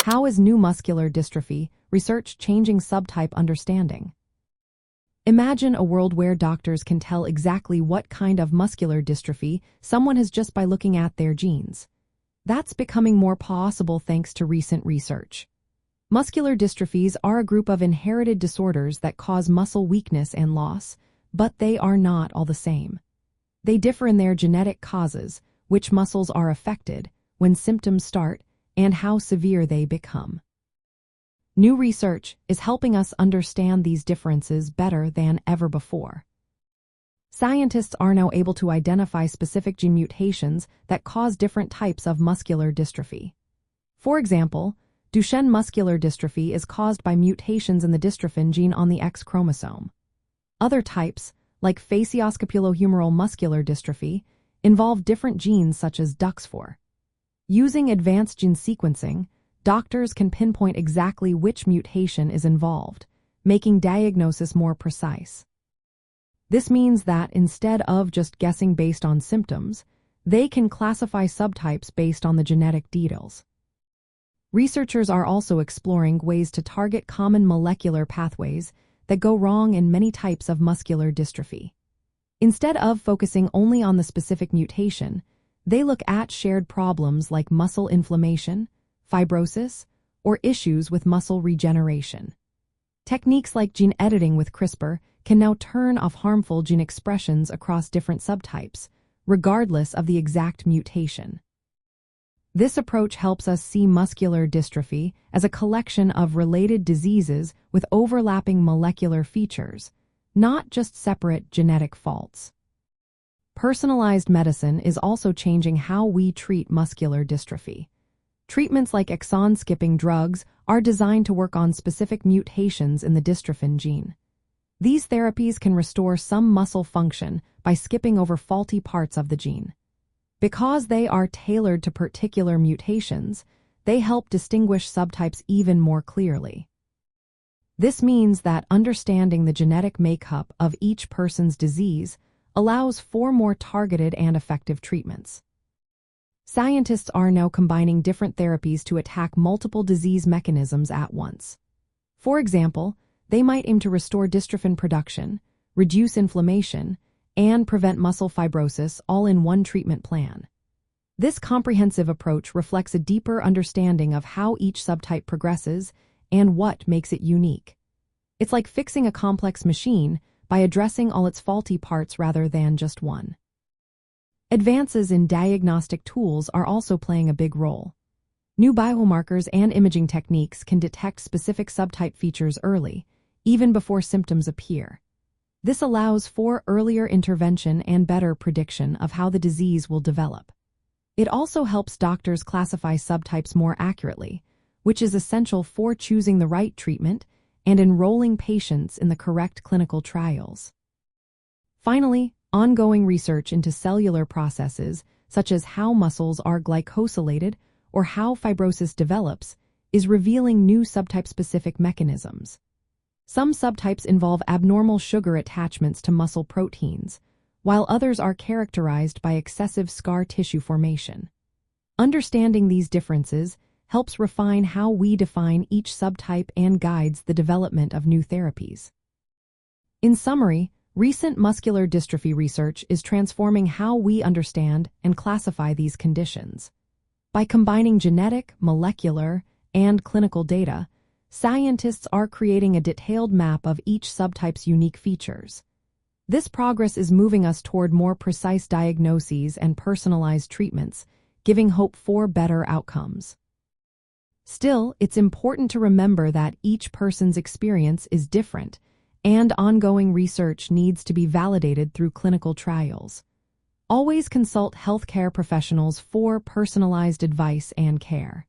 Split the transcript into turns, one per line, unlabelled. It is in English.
How is new muscular dystrophy research changing subtype understanding? Imagine a world where doctors can tell exactly what kind of muscular dystrophy someone has just by looking at their genes. That's becoming more possible thanks to recent research. Muscular dystrophies are a group of inherited disorders that cause muscle weakness and loss, but they are not all the same. They differ in their genetic causes, which muscles are affected, when symptoms start, and how severe they become. New research is helping us understand these differences better than ever before. Scientists are now able to identify specific gene mutations that cause different types of muscular dystrophy. For example, Duchenne muscular dystrophy is caused by mutations in the dystrophin gene on the X chromosome. Other types, like facioscapulohumeral muscular dystrophy, involve different genes such as DUX4. Using advanced gene sequencing, doctors can pinpoint exactly which mutation is involved, making diagnosis more precise. This means that instead of just guessing based on symptoms, they can classify subtypes based on the genetic details. Researchers are also exploring ways to target common molecular pathways that go wrong in many types of muscular dystrophy. Instead of focusing only on the specific mutation, they look at shared problems like muscle inflammation, fibrosis, or issues with muscle regeneration. Techniques like gene editing with CRISPR can now turn off harmful gene expressions across different subtypes, regardless of the exact mutation. This approach helps us see muscular dystrophy as a collection of related diseases with overlapping molecular features, not just separate genetic faults. Personalized medicine is also changing how we treat muscular dystrophy. Treatments like exon-skipping drugs are designed to work on specific mutations in the dystrophin gene. These therapies can restore some muscle function by skipping over faulty parts of the gene. Because they are tailored to particular mutations, they help distinguish subtypes even more clearly. This means that understanding the genetic makeup of each person's disease allows for more targeted and effective treatments. Scientists are now combining different therapies to attack multiple disease mechanisms at once. For example, they might aim to restore dystrophin production, reduce inflammation, and prevent muscle fibrosis all in one treatment plan. This comprehensive approach reflects a deeper understanding of how each subtype progresses and what makes it unique. It's like fixing a complex machine by addressing all its faulty parts rather than just one. Advances in diagnostic tools are also playing a big role. New biomarkers and imaging techniques can detect specific subtype features early, even before symptoms appear. This allows for earlier intervention and better prediction of how the disease will develop. It also helps doctors classify subtypes more accurately, which is essential for choosing the right treatment and enrolling patients in the correct clinical trials. Finally, ongoing research into cellular processes, such as how muscles are glycosylated or how fibrosis develops, is revealing new subtype-specific mechanisms. Some subtypes involve abnormal sugar attachments to muscle proteins, while others are characterized by excessive scar tissue formation. Understanding these differences helps refine how we define each subtype and guides the development of new therapies. In summary, recent muscular dystrophy research is transforming how we understand and classify these conditions. By combining genetic, molecular, and clinical data, scientists are creating a detailed map of each subtype's unique features. This progress is moving us toward more precise diagnoses and personalized treatments, giving hope for better outcomes. Still, it's important to remember that each person's experience is different, and ongoing research needs to be validated through clinical trials. Always consult healthcare professionals for personalized advice and care.